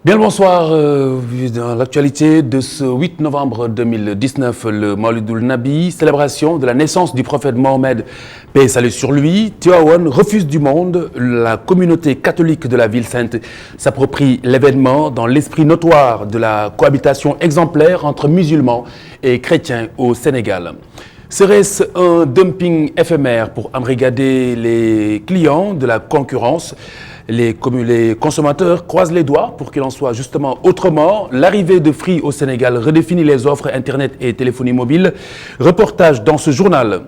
Bien le bonsoir, dans l'actualité de ce 8 novembre 2019, le Mawlidoul Nabi, célébration de la naissance du prophète Mohammed, paix et salut sur lui. Tivaouane refuse du monde, la communauté catholique de la ville sainte s'approprie l'événement dans l'esprit notoire de la cohabitation exemplaire entre musulmans et chrétiens au Sénégal. Serait-ce un dumping éphémère pour embrigader les clients de la concurrence ? Les consommateurs croisent les doigts pour qu'il en soit justement autrement. L'arrivée de Free au Sénégal redéfinit les offres Internet et téléphonie mobile. Reportage dans ce journal.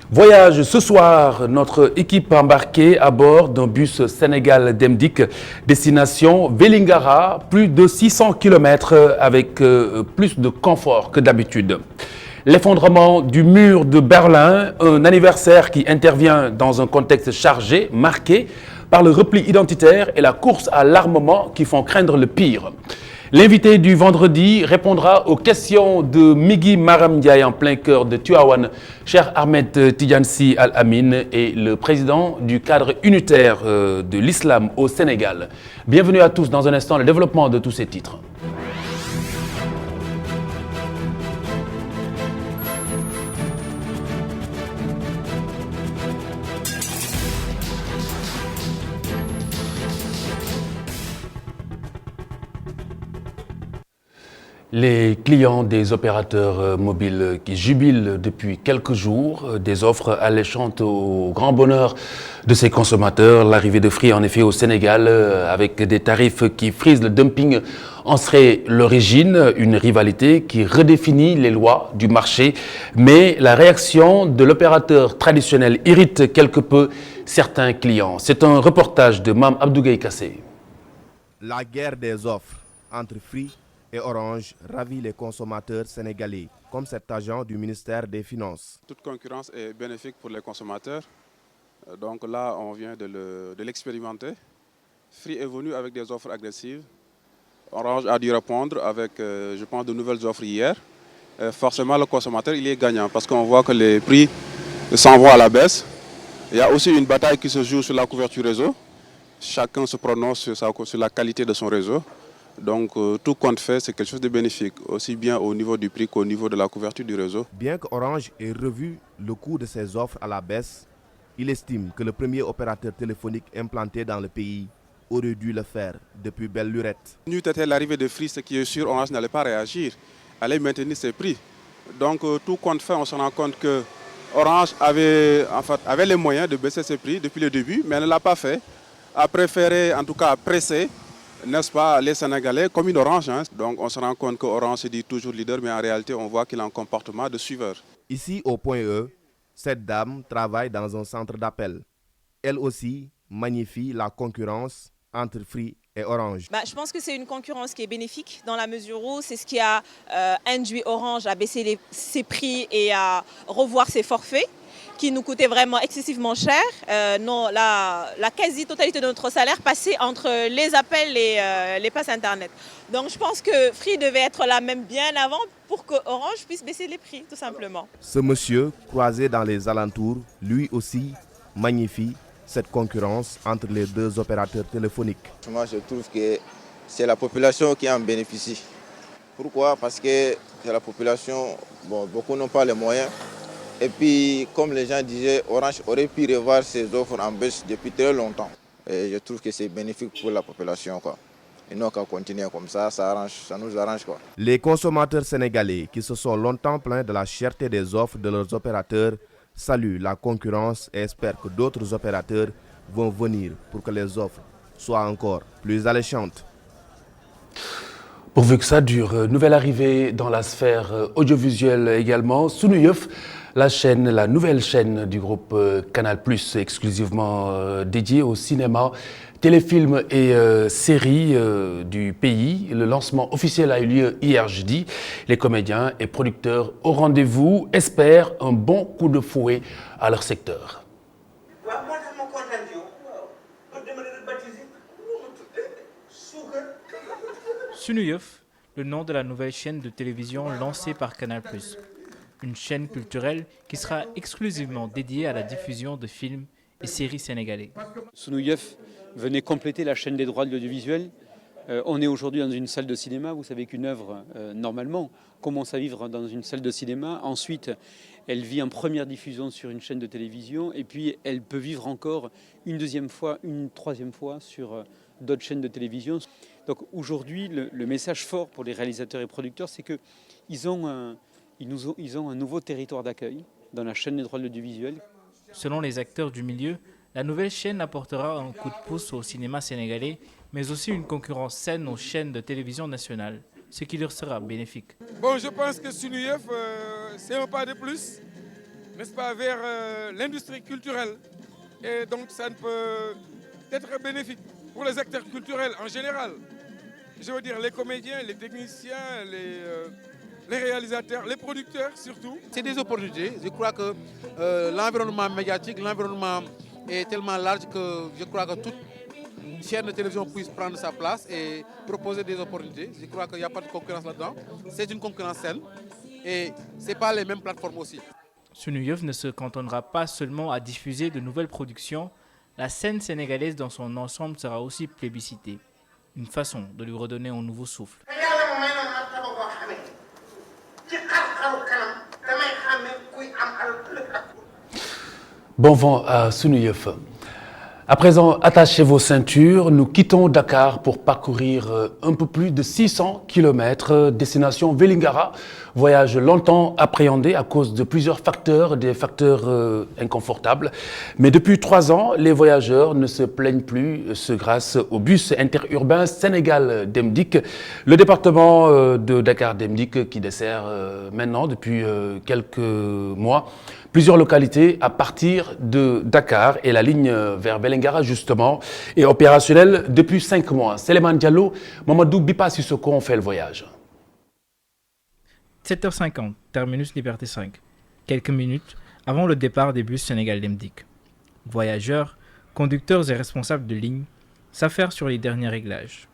Voyage ce soir, notre équipe embarquée à bord d'un bus Sénégal Demdik, destination Vélingara, plus de 600 km avec plus de confort que d'habitude. L'effondrement du mur de Berlin, un anniversaire qui intervient dans un contexte chargé, marqué par le repli identitaire et la course à l'armement qui font craindre le pire. L'invité du vendredi répondra aux questions de Migui Maram Ndiaye en plein cœur de Tivaouane, Cheikh Ahmed Tidiane Sy Al Amin et le président du cadre unitaire de l'islam au Sénégal. Bienvenue à tous, dans un instant le développement de tous ces titres. Les clients des opérateurs mobiles qui jubilent depuis quelques jours des offres alléchantes au grand bonheur de ces consommateurs. L'arrivée de Free en effet au Sénégal avec des tarifs qui frisent le dumping en serait l'origine, une rivalité qui redéfinit les lois du marché. Mais la réaction de l'opérateur traditionnel irrite quelque peu certains clients. C'est un reportage de Mam Abdougaye Kassé. La guerre des offres entre Free et Orange ravit les consommateurs sénégalais, comme cet agent du ministère des Finances. Toute concurrence est bénéfique pour les consommateurs. Donc là, on vient de l'expérimenter. Free est venu avec des offres agressives. Orange a dû répondre avec, je pense, de nouvelles offres hier. Forcément, le consommateur, il est gagnant parce qu'on voit que les prix s'en vont à la baisse. Il y a aussi une bataille qui se joue sur la couverture réseau. Chacun se prononce sur la qualité de son réseau. Donc tout compte fait, c'est quelque chose de bénéfique, aussi bien au niveau du prix qu'au niveau de la couverture du réseau. Bien qu'Orange ait revu le coût de ses offres à la baisse, il estime que le premier opérateur téléphonique implanté dans le pays aurait dû le faire depuis belle lurette. Nous était l'arrivée de Free, ce qui est sûr, Orange n'allait pas réagir, allait maintenir ses prix. Donc tout compte fait, on se rend compte que Orange avait les moyens de baisser ses prix depuis le début, mais elle ne l'a pas fait, a préféré en tout cas presser, n'est-ce pas, les Sénégalais comme une Orange. Donc on se rend compte qu'Orange se dit toujours leader, mais en réalité on voit qu'il a un comportement de suiveur. Ici au point E, cette dame travaille dans un centre d'appel. Elle aussi magnifie la concurrence entre Free et Orange. Je pense que c'est une concurrence qui est bénéfique dans la mesure où c'est ce qui a induit Orange à baisser ses prix et à revoir ses forfaits, qui nous coûtait vraiment excessivement cher. La quasi-totalité de notre salaire passait entre les appels et les passes Internet. Donc je pense que Free devait être là même bien avant pour que Orange puisse baisser les prix, tout simplement. Ce monsieur, croisé dans les alentours, lui aussi magnifie cette concurrence entre les deux opérateurs téléphoniques. Moi, je trouve que c'est la population qui en bénéficie. Pourquoi? Parce que c'est la population, beaucoup n'ont pas les moyens. Et puis, comme les gens disaient, Orange aurait pu revoir ses offres en baisse depuis très longtemps. Et je trouve que c'est bénéfique pour la population, quoi. Et nous, qu'à continuer comme ça nous arrange, quoi. Les consommateurs sénégalais qui se sont longtemps plaints de la cherté des offres de leurs opérateurs saluent la concurrence et espèrent que d'autres opérateurs vont venir pour que les offres soient encore plus alléchantes. Pourvu que ça dure, nouvelle arrivée dans la sphère audiovisuelle également. Sunuyef, la nouvelle chaîne du groupe Canal+, exclusivement dédiée au cinéma, téléfilms et séries du pays. Le lancement officiel a eu lieu hier jeudi. Les comédiens et producteurs au rendez-vous espèrent un bon coup de fouet à leur secteur. Sunuyef, le nom de la nouvelle chaîne de télévision lancée par Canal+. Une chaîne culturelle qui sera exclusivement dédiée à la diffusion de films et séries sénégalais. Sunuyef venait compléter la chaîne des droits de l'audiovisuel On est aujourd'hui dans une salle de cinéma. Vous savez qu'une œuvre, normalement, commence à vivre dans une salle de cinéma. Ensuite, elle vit en première diffusion sur une chaîne de télévision. Et puis, elle peut vivre encore une deuxième fois, une troisième fois sur d'autres chaînes de télévision. Donc aujourd'hui, le message fort pour les réalisateurs et producteurs, c'est qu'ils ont un nouveau territoire d'accueil dans la chaîne des droits de l'audiovisuel. Selon les acteurs du milieu, la nouvelle chaîne apportera un coup de pouce au cinéma sénégalais, mais aussi une concurrence saine aux chaînes de télévision nationales, ce qui leur sera bénéfique. Bon, je pense que Sunuyef, c'est un pas de plus, n'est-ce pas, vers l'industrie culturelle. Et donc, ça ne peut être bénéfique pour les acteurs culturels en général. Je veux dire, les comédiens, les techniciens, les réalisateurs, les producteurs surtout. C'est des opportunités. Je crois que l'environnement médiatique, l'environnement est tellement large que je crois que toute chaîne de télévision puisse prendre sa place et proposer des opportunités. Je crois qu'il n'y a pas de concurrence là-dedans. C'est une concurrence saine et ce n'est pas les mêmes plateformes aussi. Sunuyef ne se cantonnera pas seulement à diffuser de nouvelles productions. La scène sénégalaise dans son ensemble sera aussi plébiscitée. Une façon de lui redonner un nouveau souffle. Bon vent à Sunuyef. À présent, attachez vos ceintures, nous quittons Dakar pour parcourir un peu plus de 600 km, destination Vélingara. Voyage longtemps appréhendé à cause de plusieurs facteurs, des facteurs inconfortables. Mais depuis 3 ans, les voyageurs ne se plaignent plus, ce grâce au bus interurbain Sénégal Demdik, le département de Dakar Demdik qui dessert maintenant depuis quelques mois plusieurs localités à partir de Dakar, et la ligne vers Vélingara justement est opérationnelle depuis 5 mois. Souleymane Diallo, Mamadou Bipa Sissoko ont fait le voyage. 7h50, terminus Liberté 5. Quelques minutes avant le départ des bus Sénégal Demdik. Voyageurs, conducteurs et responsables de ligne s'affairent sur les derniers réglages.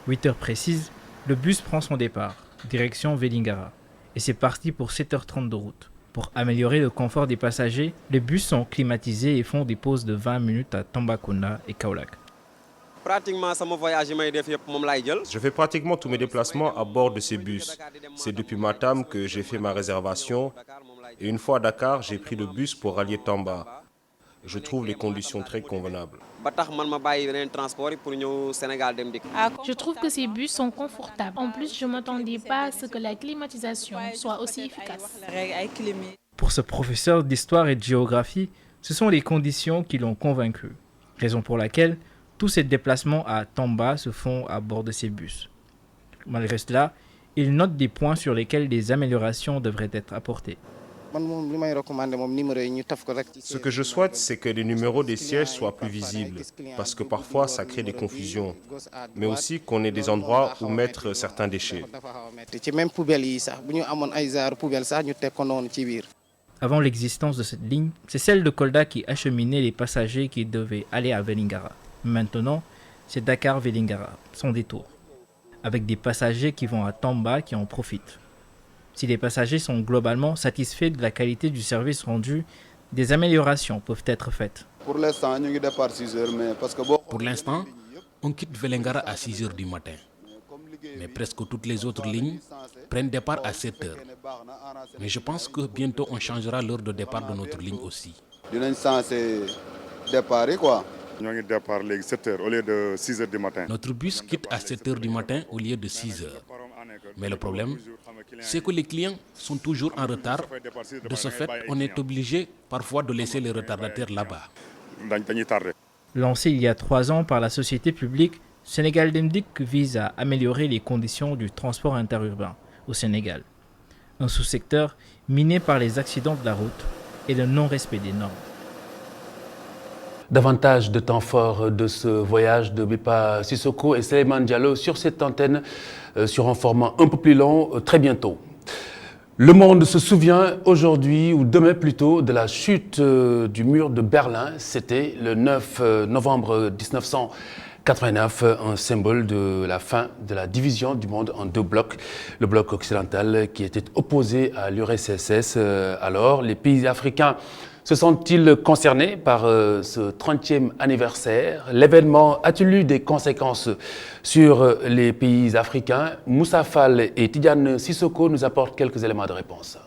8h précises, le bus prend son départ, direction Vélingara. Et c'est parti pour 7h30 de route. Pour améliorer le confort des passagers, les bus sont climatisés et font des pauses de 20 minutes à Tambacounda et Kaolack. Je fais pratiquement tous mes déplacements à bord de ces bus. C'est depuis Matam que j'ai fait ma réservation. Et une fois à Dakar, j'ai pris le bus pour rallier Tamba. Je trouve les conditions très convenables. Je trouve que ces bus sont confortables. En plus, je ne m'attendais pas à ce que la climatisation soit aussi efficace. Pour ce professeur d'histoire et de géographie, ce sont les conditions qui l'ont convaincu. Raison pour laquelle tous ces déplacements à Tamba se font à bord de ces bus. Malgré cela, il note des points sur lesquels des améliorations devraient être apportées. Ce que je souhaite, c'est que les numéros des sièges soient plus visibles, parce que parfois ça crée des confusions, mais aussi qu'on ait des endroits où mettre certains déchets. Avant l'existence de cette ligne, c'est celle de Kolda qui acheminait les passagers qui devaient aller à Vélingara. Maintenant, c'est Dakar-Vélingara, sans détour, avec des passagers qui vont à Tamba qui en profitent. Si les passagers sont globalement satisfaits de la qualité du service rendu, des améliorations peuvent être faites. Pour l'instant, on quitte Vélingara à 6 h du matin. Mais presque toutes les autres lignes prennent départ à 7 h. Mais je pense que bientôt on changera l'heure de départ de notre ligne aussi. Notre bus quitte à 7 h du matin au lieu de 6 h. Mais le problème, c'est que les clients sont toujours en retard. De ce fait, on est obligé parfois de laisser les retardataires là-bas. Lancé il y a 3 ans par la société publique, Sénégal Demdik vise à améliorer les conditions du transport interurbain au Sénégal. Un sous-secteur miné par les accidents de la route et le non-respect des normes. Davantage de temps fort de ce voyage de Bipa Sissoko et Souleymane Diallo sur cette antenne, sur un format un peu plus long, très bientôt. Le monde se souvient aujourd'hui, ou demain plutôt, de la chute du mur de Berlin. C'était le 9 novembre 1989, un symbole de la fin de la division du monde en 2 blocs. Le bloc occidental qui était opposé à l'URSS. Alors, les pays africains Se sentent-ils concernés par ce 30e anniversaire? L'événement a-t-il eu des conséquences sur les pays africains? Moussa Fall et Tidiane Sissoko nous apportent quelques éléments de réponse.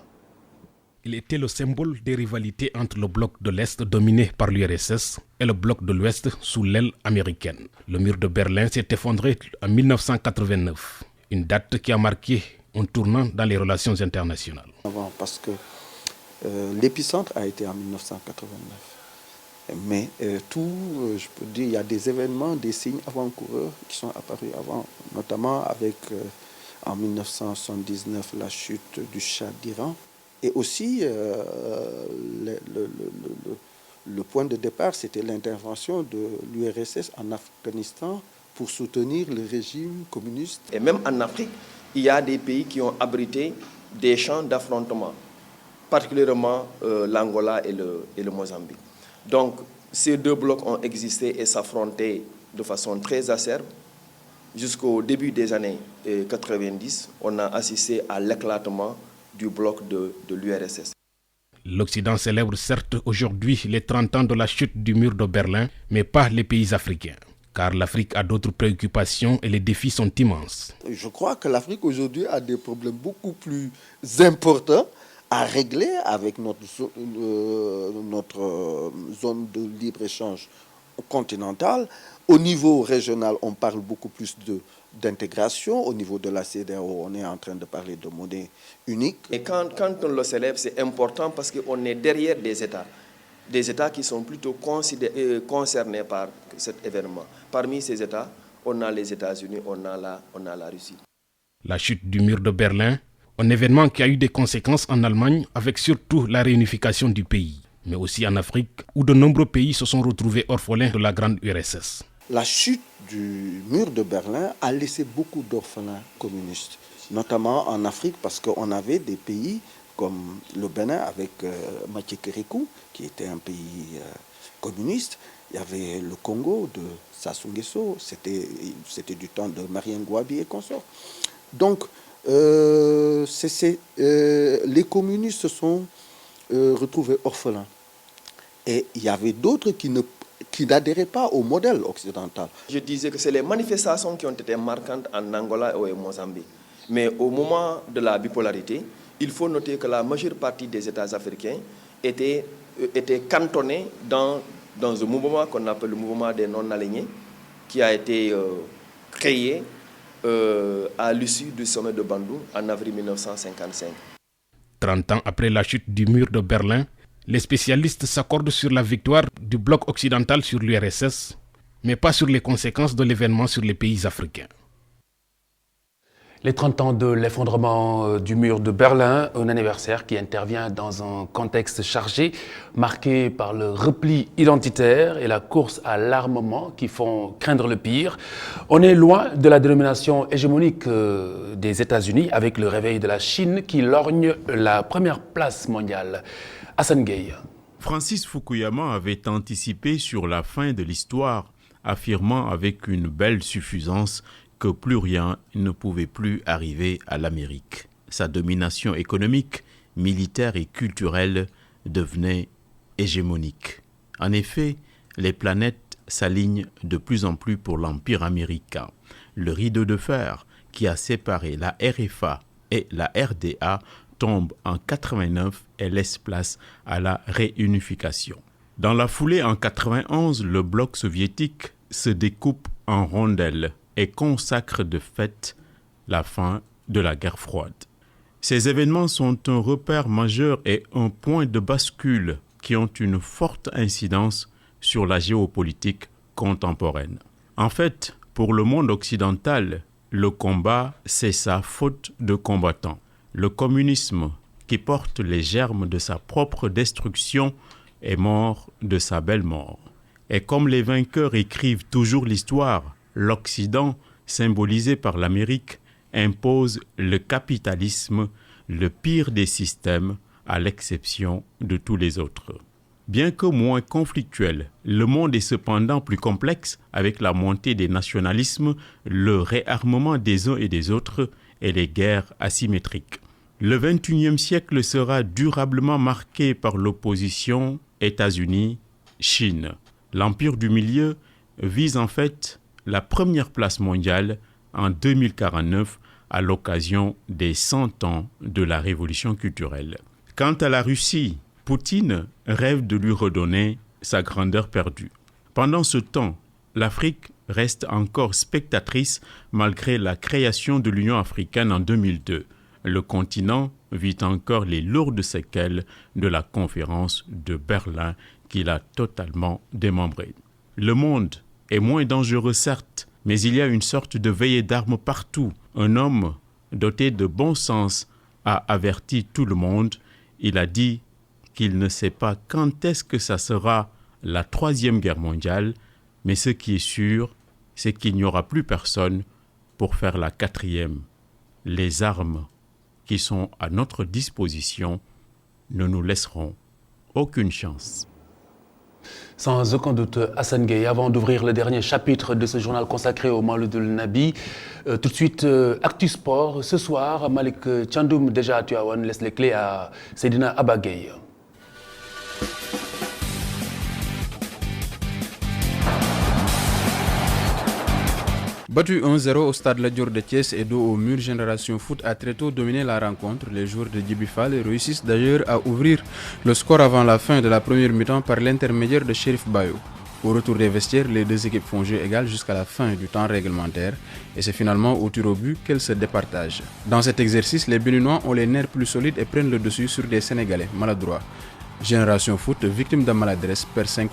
Il était le symbole des rivalités entre le bloc de l'Est dominé par l'URSS et le bloc de l'Ouest sous l'aile américaine. Le mur de Berlin s'est effondré en 1989, une date qui a marqué un tournant dans les relations internationales. Parce que l'épicentre a été en 1989. Mais je peux dire, il y a des événements, des signes avant-coureurs qui sont apparus avant, notamment avec en 1979 la chute du Shah d'Iran. Et aussi, le point de départ, c'était l'intervention de l'URSS en Afghanistan pour soutenir le régime communiste. Et même en Afrique, il y a des pays qui ont abrité des champs d'affrontement, particulièrement l'Angola et le Mozambique. Donc, ces deux blocs ont existé et s'affrontaient de façon très acerbe. Jusqu'au début des années 90, on a assisté à l'éclatement du bloc de l'URSS. L'Occident célèbre certes aujourd'hui les 30 ans de la chute du mur de Berlin, mais pas les pays africains, car l'Afrique a d'autres préoccupations et les défis sont immenses. Je crois que l'Afrique aujourd'hui a des problèmes beaucoup plus importants à régler avec notre zone de libre-échange continentale. Au niveau régional, on parle beaucoup plus d'intégration. Au niveau de la CEDEAO, on est en train de parler de monnaie unique. Et quand on le célèbre, c'est important parce qu'on est derrière des États qui sont plutôt concernés par cet événement. Parmi ces États, on a les États-Unis, on a la Russie. La chute du mur de Berlin, un événement qui a eu des conséquences en Allemagne avec surtout la réunification du pays, mais aussi en Afrique où de nombreux pays se sont retrouvés orphelins de la grande URSS. La chute du mur de Berlin a laissé beaucoup d'orphelins communistes, notamment en Afrique, parce qu'on avait des pays comme le Bénin avec Mathieu Kérékou, qui était un pays communiste. Il y avait le Congo de Sassou Nguesso, c'était du temps de Marien Ngouabi et consorts. Donc, les communistes se sont retrouvés orphelins. Et il y avait d'autres qui n'adhéraient pas au modèle occidental. Je disais que c'est les manifestations qui ont été marquantes en Angola et au Mozambique. Mais au moment de la bipolarité, il faut noter que la majeure partie des États africains étaient cantonnés dans un mouvement qu'on appelle le mouvement des non-alignés, qui a été créé à l'issue du sommet de Bandung en avril 1955. 30 ans après la chute du mur de Berlin, les spécialistes s'accordent sur la victoire du bloc occidental sur l'URSS, mais pas sur les conséquences de l'événement sur les pays africains. Les 30 ans de l'effondrement du mur de Berlin, un anniversaire qui intervient dans un contexte chargé, marqué par le repli identitaire et la course à l'armement qui font craindre le pire. On est loin de la dénomination hégémonique des États-Unis avec le réveil de la Chine qui lorgne la première place mondiale. Hassan Gueye. Francis Fukuyama avait anticipé sur la fin de l'histoire, affirmant avec une belle suffisance que plus rien ne pouvait plus arriver à l'Amérique. Sa domination économique, militaire et culturelle devenait hégémonique. En effet, les planètes s'alignent de plus en plus pour l'Empire américain. Le rideau de fer qui a séparé la RFA et la RDA tombe en 89 et laisse place à la réunification. Dans la foulée, en 91, le bloc soviétique se découpe en rondelles et consacre de fait la fin de la guerre froide. Ces événements sont un repère majeur et un point de bascule qui ont une forte incidence sur la géopolitique contemporaine. En fait, pour le monde occidental, le combat cessa faute de combattants. Le communisme, qui porte les germes de sa propre destruction, est mort de sa belle mort. Et comme les vainqueurs écrivent toujours l'histoire, l'Occident, symbolisé par l'Amérique, impose le capitalisme, le pire des systèmes, à l'exception de tous les autres. Bien que moins conflictuel, le monde est cependant plus complexe avec la montée des nationalismes, le réarmement des uns et des autres et les guerres asymétriques. Le XXIe siècle sera durablement marqué par l'opposition États-Unis, Chine. L'Empire du Milieu vise en fait la première place mondiale en 2049 à l'occasion des 100 ans de la révolution culturelle. Quant à la Russie, Poutine rêve de lui redonner sa grandeur perdue. Pendant ce temps, l'Afrique reste encore spectatrice malgré la création de l'Union africaine en 2002. Le continent vit encore les lourdes séquelles de la conférence de Berlin qui l'a totalement démembré. Le monde est moins dangereux certes, mais il y a une sorte de veillée d'armes partout. Un homme doté de bon sens a averti tout le monde. Il a dit qu'il ne sait pas quand est-ce que ça sera la 3e guerre mondiale, mais ce qui est sûr, c'est qu'il n'y aura plus personne pour faire la 4e. Les armes qui sont à notre disposition ne nous laisseront aucune chance. Sans aucun doute, Hassan Gueye, avant d'ouvrir le dernier chapitre de ce journal consacré au Mawlidoul Nabi, tout de suite, Actu Sport. Ce soir, Malik Thiandoum, déjà à Tivaouane, laisse les clés à Seydina Abba Gueye. Battu 1-0 au stade Lat Dior de Thiès et dos au mur, Génération Foot a très tôt dominé la rencontre. Les joueurs de Djiby Fall réussissent d'ailleurs à ouvrir le score avant la fin de la première mi-temps par l'intermédiaire de Chérif Bayo. Au retour des vestiaires, les deux équipes font jeu égal jusqu'à la fin du temps réglementaire et c'est finalement au tir au but qu'elles se départagent. Dans cet exercice, les Béninois ont les nerfs plus solides et prennent le dessus sur des Sénégalais maladroits. Génération Foot, victime de maladresse, perd 5-3.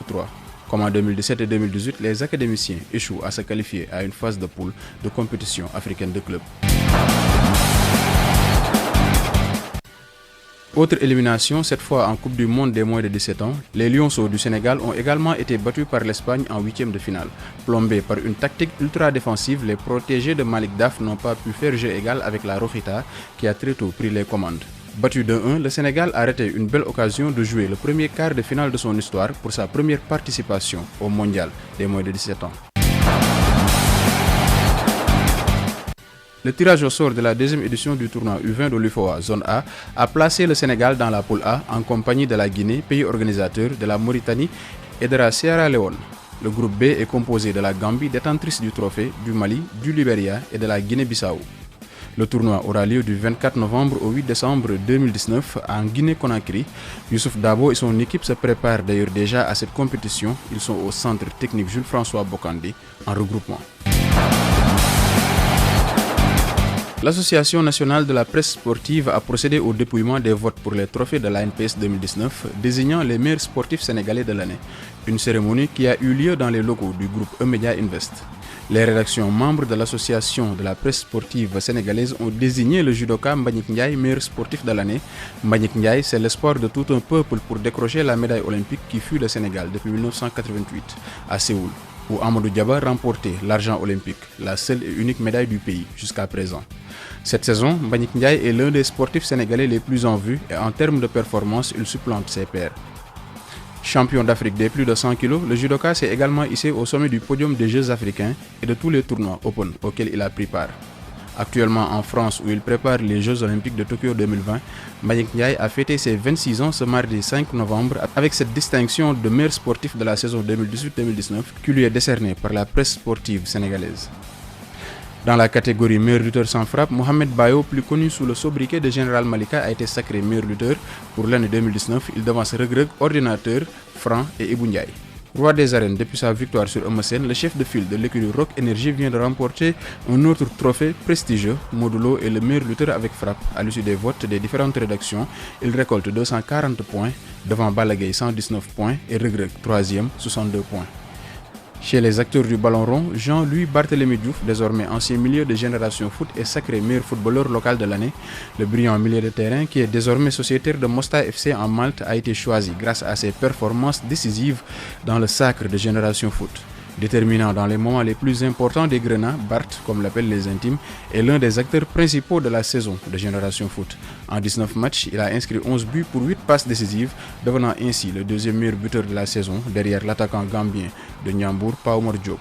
Comme en 2017 et 2018, les académiciens échouent à se qualifier à une phase de poule de compétition africaine de clubs. Autre élimination, cette fois en Coupe du Monde des moins de 17 ans, les Lionceaux du Sénégal ont également été battus par l'Espagne en 8e de finale. Plombés par une tactique ultra défensive, les protégés de Malik Daf n'ont pas pu faire jeu égal avec la Rojita qui a très tôt pris les commandes. Battu de 1, le Sénégal a raté une belle occasion de jouer le premier quart de finale de son histoire pour sa première participation au Mondial des moins de 17 ans. Le tirage au sort de la deuxième édition du tournoi U20 de l'UFOA Zone A a placé le Sénégal dans la poule A en compagnie de la Guinée, pays organisateur, de la Mauritanie et de la Sierra Leone. Le groupe B est composé de la Gambie, détentrice du trophée, du Mali, du Libéria et de la Guinée-Bissau. Le tournoi aura lieu du 24 novembre au 8 décembre 2019 en Guinée-Conakry. Youssouf Dabo et son équipe se préparent d'ailleurs déjà à cette compétition. Ils sont au centre technique Jules-François Bocandé en regroupement. L'Association nationale de la presse sportive a procédé au dépouillement des votes pour les trophées de l'ANPS 2019, désignant les meilleurs sportifs sénégalais de l'année. Une cérémonie qui a eu lieu dans les locaux du groupe E-Media Invest. Les rédactions membres de l'Association de la presse sportive sénégalaise ont désigné le judoka Mbagnick Ndiaye meilleur sportif de l'année. Mbagnick Ndiaye, c'est l'espoir de tout un peuple pour décrocher la médaille olympique qui fut le Sénégal depuis 1988 à Séoul, où Amadou Diaba remportait l'argent olympique, la seule et unique médaille du pays jusqu'à présent. Cette saison, Mbagnick Ndiaye est l'un des sportifs sénégalais les plus en vue et en termes de performance, il supplante ses pairs. Champion d'Afrique des plus de 100 kg, le judoka s'est également hissé au sommet du podium des Jeux africains et de tous les tournois Open auxquels il a pris part. Actuellement en France où il prépare les Jeux Olympiques de Tokyo 2020, Mbagnick Ndiaye a fêté ses 26 ans ce mardi 5 novembre avec cette distinction de meilleur sportif de la saison 2018-2019 qui lui est décernée par la presse sportive sénégalaise. Dans la catégorie meilleur lutteur sans frappe, Mohamed Bayo, plus connu sous le sobriquet de Général Malika, a été sacré meilleur lutteur pour l'année 2019. Il devance Reug, Ordinateur, Franc et Ibou Ndiaye. Roi des arènes, depuis sa victoire sur Eumeu Sène, le chef de file de l'écurie Rock Énergie vient de remporter un autre trophée prestigieux. Modulo est le meilleur lutteur avec frappe. À l'issue des votes des différentes rédactions, il récolte 240 points devant Balla Gaye 119 points et Reug, 3e, 62 points. Chez les acteurs du ballon rond, Jean-Louis Barthélémy Diouf, désormais ancien milieu de Génération Foot, est sacré meilleur footballeur local de l'année. Le brillant milieu de terrain, qui est désormais sociétaire de Mostar FC en Malte, a été choisi grâce à ses performances décisives dans le sacre de Génération Foot. Déterminant dans les moments les plus importants des Grenats, Bart, comme l'appellent les intimes, est l'un des acteurs principaux de la saison de Génération Foot. En 19 matchs, il a inscrit 11 buts pour 8 passes décisives, devenant ainsi le deuxième meilleur buteur de la saison, derrière l'attaquant gambien de Niambour, Paomar Diop.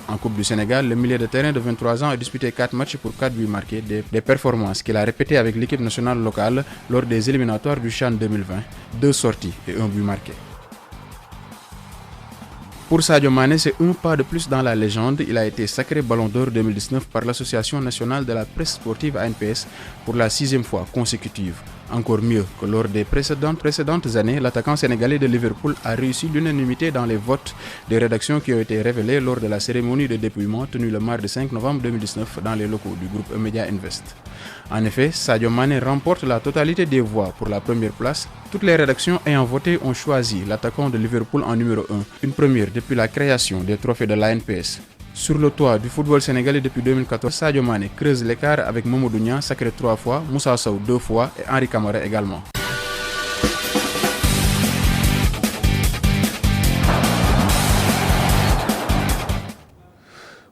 En Coupe du Sénégal, le milieu de terrain de 23 ans a disputé 4 matchs pour 4 buts marqués, des performances qu'il a répétées avec l'équipe nationale locale lors des éliminatoires du CHAN 2020, 2 sorties et 1 but marqué. Pour Sadio Mané, c'est un pas de plus dans la légende. Il a été sacré Ballon d'Or 2019 par l'Association nationale de la presse sportive ANPS pour la 6e fois consécutive. Encore mieux que lors des précédentes années, l'attaquant sénégalais de Liverpool a réussi l'unanimité dans les votes des rédactions qui ont été révélées lors de la cérémonie de dépouillement tenue le mardi 5 novembre 2019 dans les locaux du groupe Media Invest. En effet, Sadio Mané remporte la totalité des voix pour la première place. Toutes les rédactions ayant voté ont choisi l'attaquant de Liverpool en numéro 1, une première depuis la création des trophées de l'ANPS. Sur le toit du football sénégalais depuis 2014, Sadio Mané creuse l'écart avec Mamadou Niang, sacré 3 fois, Moussa Sow 2 fois et Henri Camara également.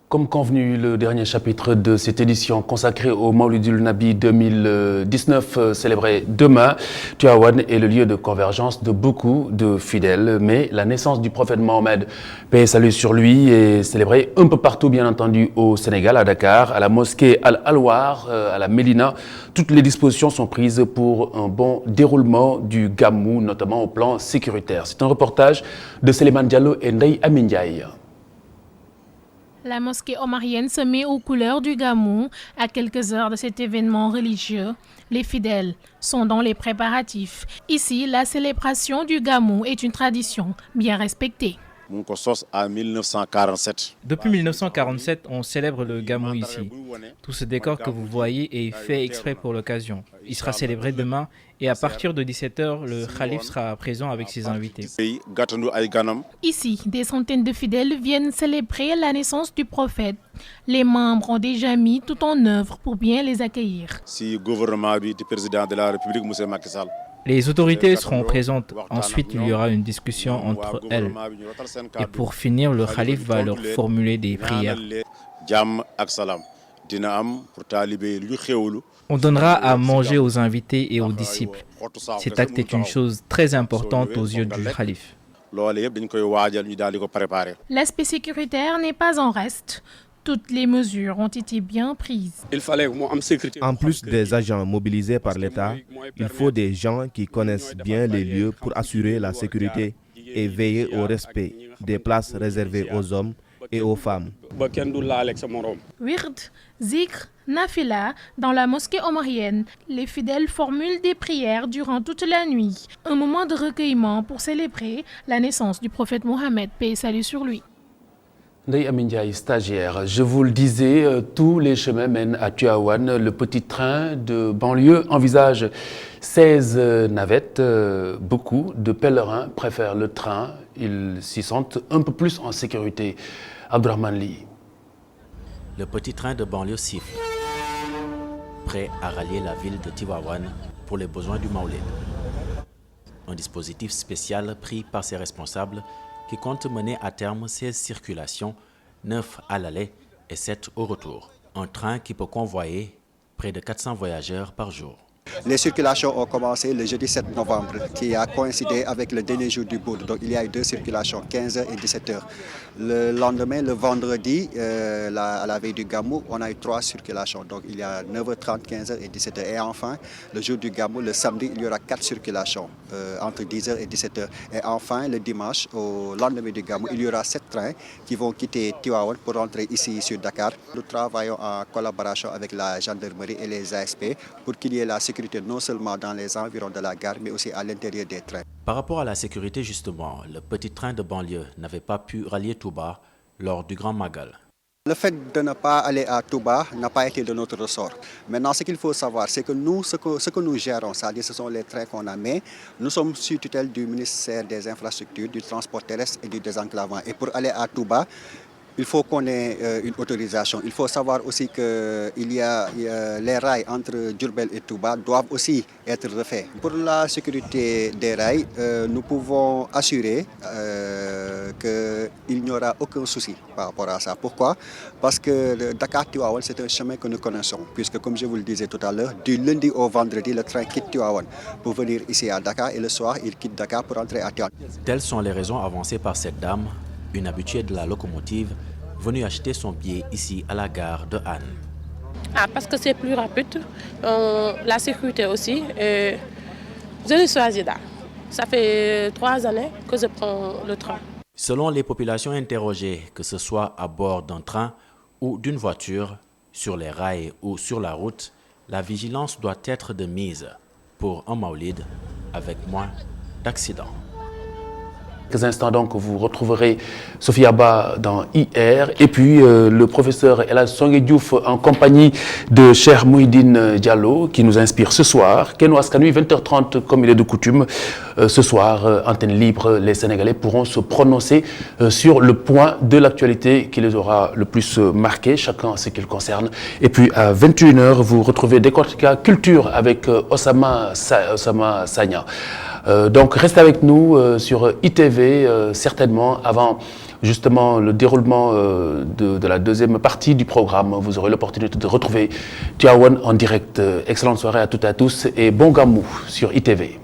Comme convenu, le dernier chapitre de cette édition consacrée au Mawlidul Nabi 2019 célébré demain. Tivaouane est le lieu de convergence de beaucoup de fidèles, mais la naissance du prophète Mohammed, paix et salut sur lui, est célébrée un peu partout, bien entendu, au Sénégal, à Dakar, à la mosquée Al-Alwar, à la Médina. Toutes les dispositions sont prises pour un bon déroulement du Gamou, notamment au plan sécuritaire. C'est un reportage de Souleymane Diallo et Ndeye Amy Ndiaye. La mosquée omarienne se met aux couleurs du Gamou. À quelques heures de cet événement religieux, les fidèles sont dans les préparatifs. Ici, la célébration du Gamou est une tradition bien respectée. Depuis 1947, on célèbre le Gamou ici. Tout ce décor que vous voyez est fait exprès pour l'occasion. Il sera célébré demain et à partir de 17h, le Khalif sera présent avec ses invités. Ici, des centaines de fidèles viennent célébrer la naissance du prophète. Les membres ont déjà mis tout en œuvre pour bien les accueillir. Les autorités seront présentes. Ensuite, il y aura une discussion entre elles. Et pour finir, le Khalif va leur formuler des prières. On donnera à manger aux invités et aux disciples. Cet acte est une chose très importante aux yeux du Khalif. L'aspect sécuritaire n'est pas en reste. Toutes les mesures ont été bien prises. En plus des agents mobilisés par l'État, il faut des gens qui connaissent bien les lieux pour assurer la sécurité et veiller au respect des places réservées aux hommes et aux femmes. Wird, Zikr, Nafila, dans la mosquée omarienne, les fidèles formulent des prières durant toute la nuit. Un moment de recueillement pour célébrer la naissance du prophète Mohammed, paix et salut sur lui. Ndeye Amy Ndiaye, stagiaire. Je vous le disais, tous les chemins mènent à Tivaouane. Le petit train de banlieue envisage 16 navettes. Beaucoup de pèlerins préfèrent le train. Ils s'y sentent un peu plus en sécurité. Abdourahmane Ly. Le petit train de banlieue siffle, prêt à rallier la ville de Tivaouane pour les besoins du Maoulid. Un dispositif spécial pris par ses responsables qui compte mener à terme 16 circulations, 9 à l'aller et 7 au retour. Un train qui peut convoyer près de 400 voyageurs par jour. Les circulations ont commencé le jeudi 7 novembre, qui a coïncidé avec le dernier jour du Boud. Donc il y a eu 2 circulations, 15h et 17h. Le lendemain, le vendredi, à la veille du Gamou, on a eu 3 circulations. Donc il y a 9h30, 15h et 17h. Et enfin, le jour du Gamou, le samedi, il y aura 4 circulations, entre 10h et 17h. Et enfin, le dimanche, au lendemain du Gamou, il y aura 7 trains qui vont quitter Tivaouane pour rentrer ici sur Dakar. Nous travaillons en collaboration avec la gendarmerie et les ASP pour qu'il y ait la sécurité non seulement dans les environs de la gare, mais aussi à l'intérieur des trains. Par rapport à la sécurité justement, le petit train de banlieue n'avait pas pu rallier Touba lors du Grand Magal. Le fait de ne pas aller à Touba n'a pas été de notre ressort. Maintenant, ce qu'il faut savoir, c'est que nous, ce que nous gérons, c'est-à-dire ce sont les trains qu'on a, mais nous sommes sous tutelle du ministère des Infrastructures, du Transport terrestre et du désenclavement. Et pour aller à Touba, il faut qu'on ait une autorisation. Il faut savoir aussi que les rails entre Diourbel et Touba doivent aussi être refaits. Pour la sécurité des rails, nous pouvons assurer qu'il n'y aura aucun souci par rapport à ça. Pourquoi? Parce que Dakar-Tivaouane, c'est un chemin que nous connaissons, puisque comme je vous le disais tout à l'heure, du lundi au vendredi, le train quitte Tivaouane pour venir ici à Dakar et le soir, il quitte Dakar pour entrer à Tivaouane. Telles sont les raisons avancées par cette dame, une habituée de la locomotive, venue acheter son billet ici à la gare de Anne. Parce que c'est plus rapide, la sécurité aussi. Je l'ai choisi là. Ça fait 3 années que je prends le train. Selon les populations interrogées, que ce soit à bord d'un train ou d'une voiture, sur les rails ou sur la route, la vigilance doit être de mise pour un maulid avec moins d'accidents. Quelques instants donc, vous retrouverez Sophie Abba dans IR et puis le professeur El Hadj Songué Diouf en compagnie de Cheikh Mouhidine Diallo qui nous inspire ce soir. Kenno Askan Wi, 20h30 comme il est de coutume. Ce soir, antenne libre, les Sénégalais pourront se prononcer sur le point de l'actualité qui les aura le plus marqué, chacun ce qui le concerne. Et puis à 21h, vous retrouvez Décortica Culture avec Osama Sagna. Donc restez avec nous sur ITV certainement avant justement le déroulement de la deuxième partie du programme. Vous aurez l'opportunité de retrouver Tivaouane en direct. Excellente soirée à toutes et à tous et bon gamou sur ITV.